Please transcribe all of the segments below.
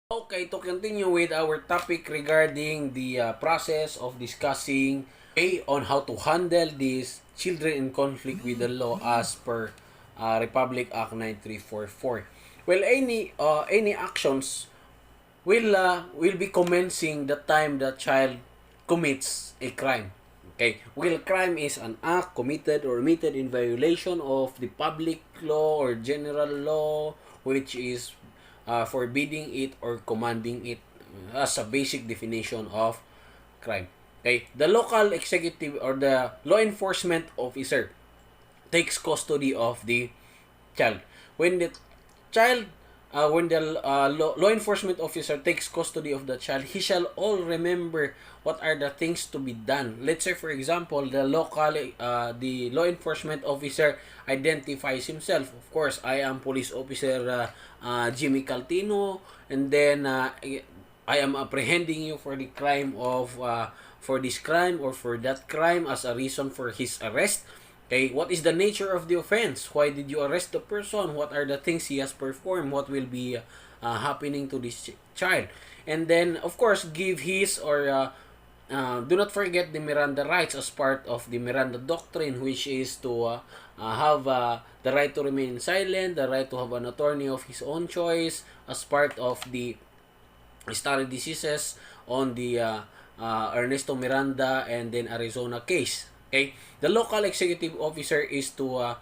Okay, to continue with our topic regarding the process of discussing on how to handle these children in conflict with the law as per Republic Act 9344. Well, any actions will be commencing the time the child commits a crime. Okay, well, crime is an act committed or omitted in violation of the public law or general law, which is forbidding it or commanding it as a basic definition of crime. Okay, the local executive or the law enforcement officer takes custody of the child. When the child when the law enforcement officer takes custody of the child, he shall all remember what are the things to be done. Let's say, for example, the law enforcement officer identifies himself. Of course, I am police officer Jimmy Caltino, and then I am apprehending you for the crime of for this crime or for that crime as a reason for his arrest. Okay, what is the nature of the offense? Why did you arrest the person? What are the things he has performed? What will be happening to this child? And then, of course, give his or do not forget the Miranda rights as part of the Miranda doctrine, which is to have the right to remain silent, the right to have an attorney of his own choice as part of the study diseases on the Ernesto Miranda and then Arizona case. Okay, the local executive officer is to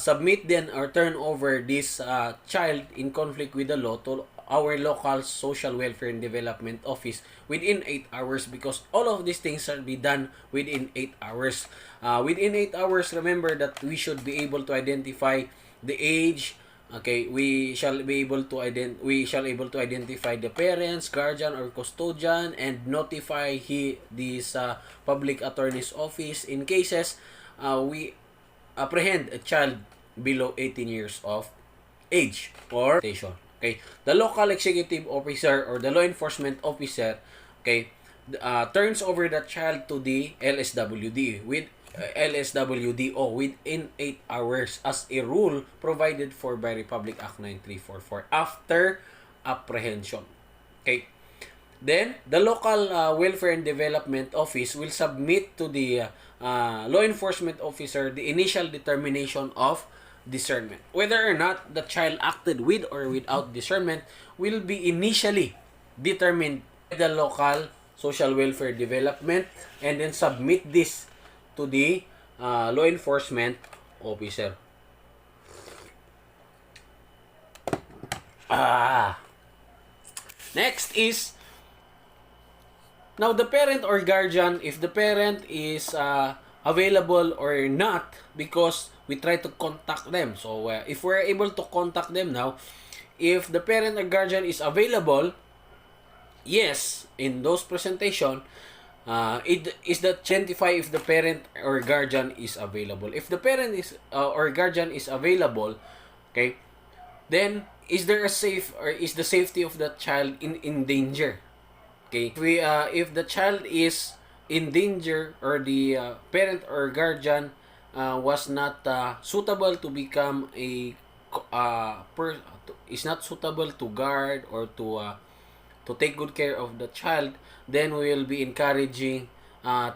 submit then or turn over this child in conflict with the law to our local social welfare and development office within 8 hours, because all of these things shall be done within 8 hours. Within 8 hours, remember that we should be able to identify the age. Okay, we shall able to identify the parents, guardian, or custodian, and notify this public attorney's office in cases we apprehend a child below 18 years of age or station. Okay, the local executive officer or the law enforcement officer, okay, turns over the child to the LSWD within 8 hours as a rule provided for by Republic Act 9344 after apprehension. Okay. Then, the local welfare and development office will submit to the law enforcement officer the initial determination of discernment. Whether or not the child acted with or without discernment will be initially determined by the local social welfare development, and then submit this to the law enforcement officer. Next is, now the parent or guardian, if the parent is available or not, because we try to contact them. So if we're able to contact them now, if the parent or guardian is available, yes, in those presentation, it is that identify if the parent or guardian is available. If the parent is or guardian is available, okay, then is there a safe or is the safety of the child in danger? Okay, if the child is in danger or the parent or guardian was not suitable to become a is not suitable to guard or to take good care of the child, then we will be encouraging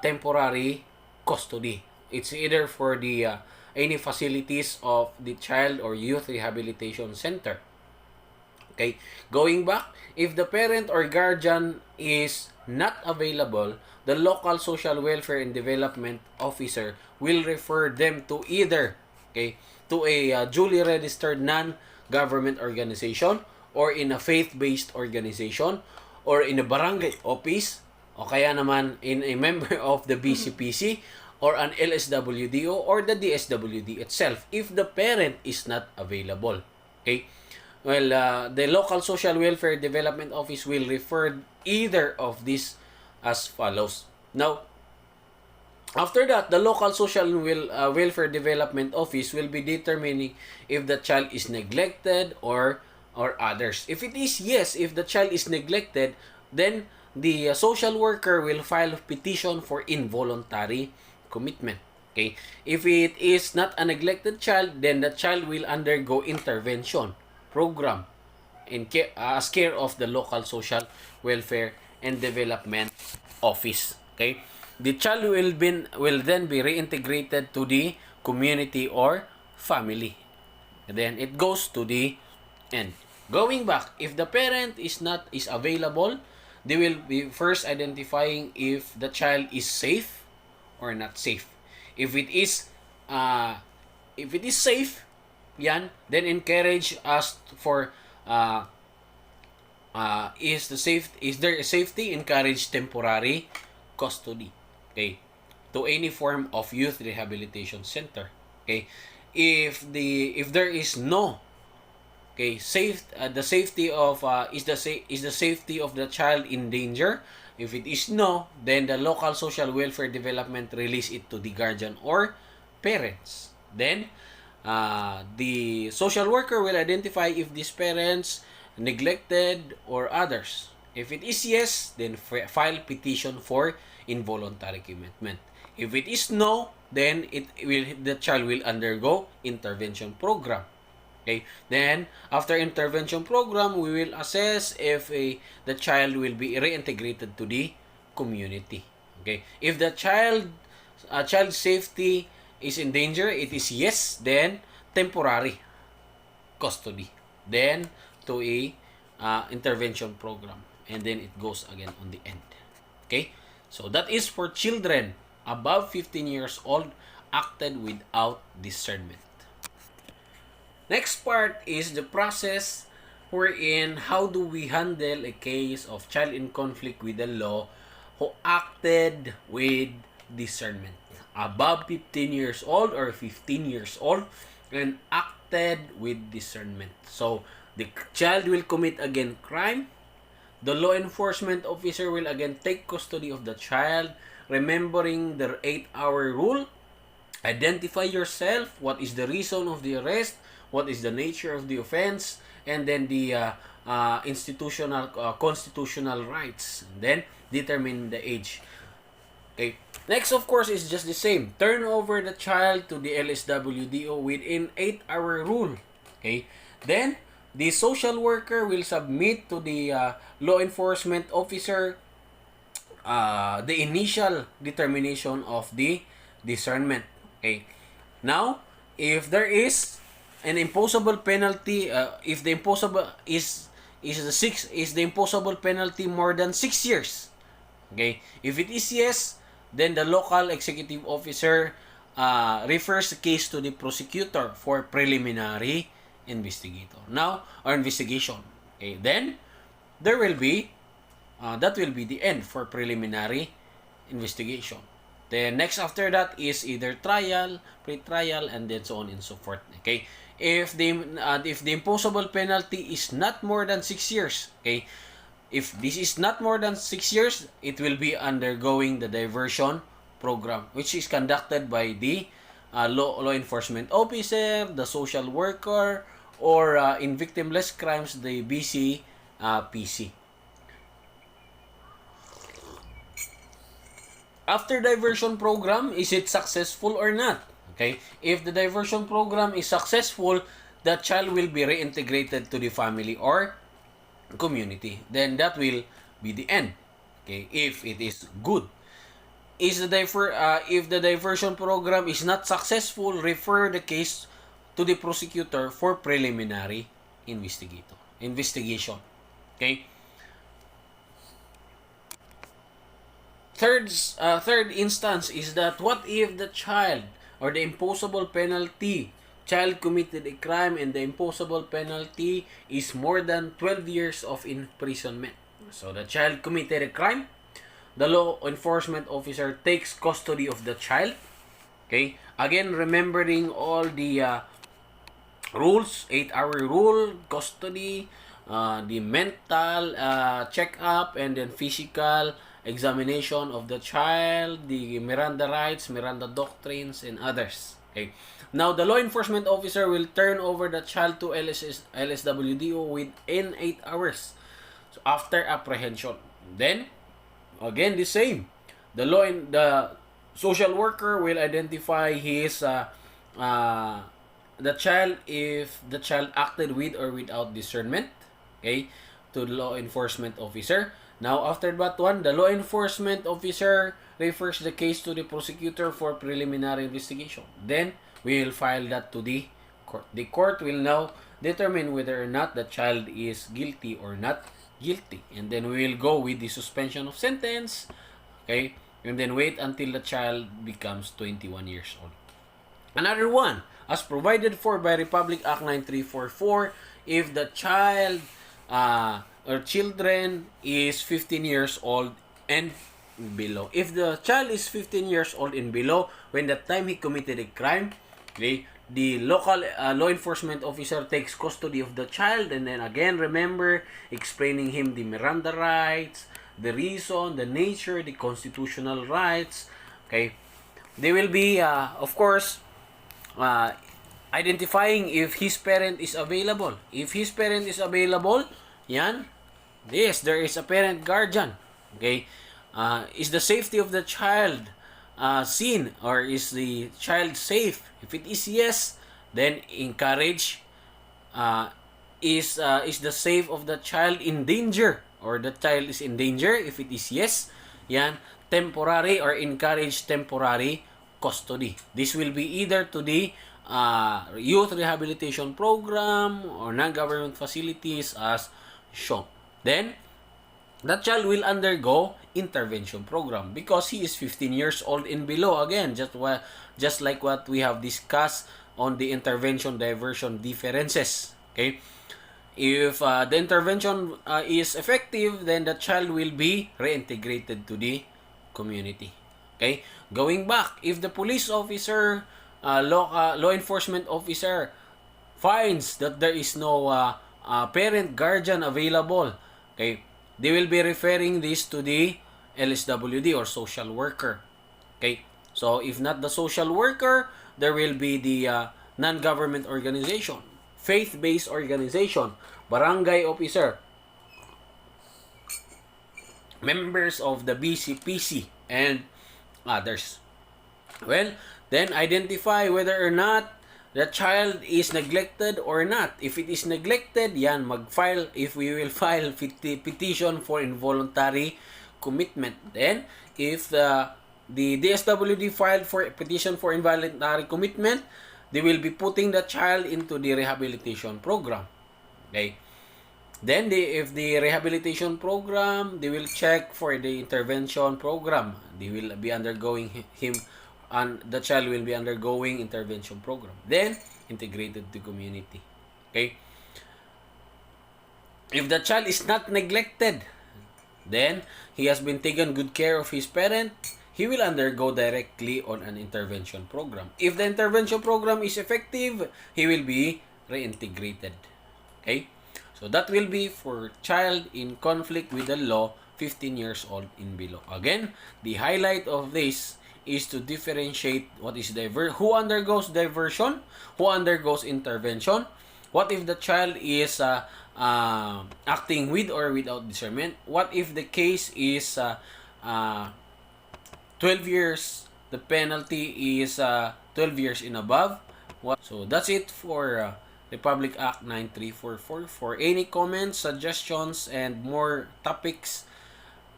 temporary custody. It's either for the any facilities of the child or youth rehabilitation center. Okay, going back, if the parent or guardian is not available, the local social welfare and development officer will refer them to either, okay, to a duly registered non-government organization, or in a faith-based organization, or in a barangay office, o kaya naman in a member of the BCPC, or an LSWDO, or the DSWD itself, if the parent is not available. Okay? Well, the local social welfare development office will refer either of these as follows. Now, after that, the local social welfare development office will be determining if the child is neglected or others. If it is yes, if the child is neglected, then the social worker will file a petition for involuntary commitment. Okay? If it is not a neglected child, then the child will undergo intervention program. as care of the local social welfare and development office. Okay, the child will then be reintegrated to the community or family. And then it goes to the end. Going back, if the parent is available, they will be first identifying if the child is safe or not safe. If it is uh, safe, yan, then encourage us for uh, is there a safety, encourage temporary custody, okay, to any form of youth rehabilitation center. Okay, if there is no, okay, the safety of is the safety of the child in danger. If it is no, then the local social welfare development release it to the guardian or parents. Then the social worker will identify if these parents neglected or others. If it is yes, then file petition for involuntary commitment. If it is no, then the child will undergo intervention program. Okay. Then after intervention program, we will assess if the child will be reintegrated to the community. Okay. If the child safety is in danger, it is yes, then temporary custody. Then to a intervention program. And then it goes again on the end. Okay? So that is for children above 15 years old acted without discernment. Next part is the process wherein how do we handle a case of child in conflict with the law who acted with discernment. Above 15 years old or 15 years old and acted with discernment. So, the child will commit again crime. The law enforcement officer will again take custody of the child, remembering the 8-hour rule. Identify yourself, what is the reason of the arrest, what is the nature of the offense, and then the institutional constitutional rights. And then determine the age. Okay. Next, of course, is just the same. Turn over the child to the LSWDO within 8-hour rule. Okay. Then the social worker will submit to the law enforcement officer the initial determination of the discernment. Okay. Now, if there is an imposable penalty, if the imposable is the imposable penalty more than 6 years. Okay. If it is yes, then the local executive officer refers the case to the prosecutor for preliminary investigation. Okay, then there will be that will be the end for preliminary investigation. Then next after that is either trial, pre-trial, and then so on and so forth. Okay, if the imposable penalty is not more than 6 years, okay, if this is not more than 6 years, it will be undergoing the diversion program, which is conducted by the law enforcement officer, the social worker, or in victimless crimes, the BCPC. After diversion program, is it successful or not? Okay, if the diversion program is successful, the child will be reintegrated to the family or community. Then that will be the end. Okay, if it is good. If the diversion program is not successful, refer the case to the prosecutor for preliminary investigation. Okay. Third instance is that what if the child or the imposable penalty, child committed a crime and the imposable penalty is more than 12 years of imprisonment. So the child committed a crime, the law enforcement officer takes custody of the child. Okay, again remembering all the rules, 8-hour rule, custody, the mental check-up, and then physical examination of the child, the Miranda rights, Miranda doctrines, and others. Okay. Now, the law enforcement officer will turn over the child to LSWDO within 8 hours after apprehension. Then, again, the same. The social worker will identify the child if the child acted with or without discernment. Okay? To the law enforcement officer. Now, after that one, the law enforcement officer refers the case to the prosecutor for preliminary investigation. Then, we will file that to the court. The court will now determine whether or not the child is guilty or not guilty. And then we will go with the suspension of sentence. Okay? And then wait until the child becomes 21 years old. Another one, as provided for by Republic Act 9344, if the child or children is 15 years old and below. If the child is 15 years old and below, when the time he committed a crime, okay, the local law enforcement officer takes custody of the child, and then again, remember, explaining him the Miranda rights, the reason, the nature, the constitutional rights. Okay, they will be, of course, identifying if his parent is available. If his parent is available, yan, yes, there is a parent guardian. Okay, is the safety of the child seen, or is the child safe? If it is yes, then encourage. Is the safe of the child in danger, or the child is in danger? If it is yes, yan, temporary or encourage temporary custody. This will be either to the youth rehabilitation program or non-government facilities as shown. Then, that child will undergo intervention program because he is 15 years old and below. Again, just like what we have discussed on the intervention diversion differences. Okay, if the intervention is effective, then the child will be reintegrated to the community. Okay, going back, if the police officer, law enforcement officer finds that there is no parent guardian available, okay, they will be referring this to the LSWD or social worker. Okay, so if not the social worker, there will be the non-government organization, faith-based organization, barangay officer, members of the BCPC, and others. Well, then identify whether or not the child is neglected or not. If it is neglected, yan, mag-file, if we will file petition for involuntary commitment. Then, if the DSWD filed for a petition for involuntary commitment, they will be putting the child into the rehabilitation program. Okay? Then, if the rehabilitation program, they will check for the intervention program. They will be undergoing him, and the child will be undergoing intervention program. Then, integrated to community. Okay? If the child is not neglected, then he has been taken good care of his parent, he will undergo directly on an intervention program. If the intervention program is effective, he will be reintegrated. Okay? So that will be for child in conflict with the law, 15 years old and below. Again, the highlight of this is to differentiate what is who undergoes diversion, who undergoes intervention. What if the child is acting with or without discernment? What if the case is 12 years, the penalty is 12 years and above? So that's it for Republic Act 9344. For any comments, suggestions, and more topics,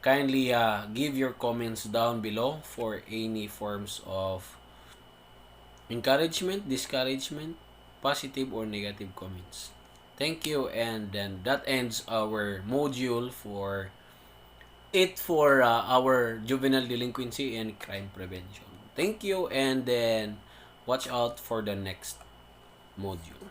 kindly give your comments down below for any forms of encouragement, discouragement, positive or negative comments. Thank you, and then that ends our module for our juvenile delinquency and crime prevention. Thank you, and then watch out for the next module.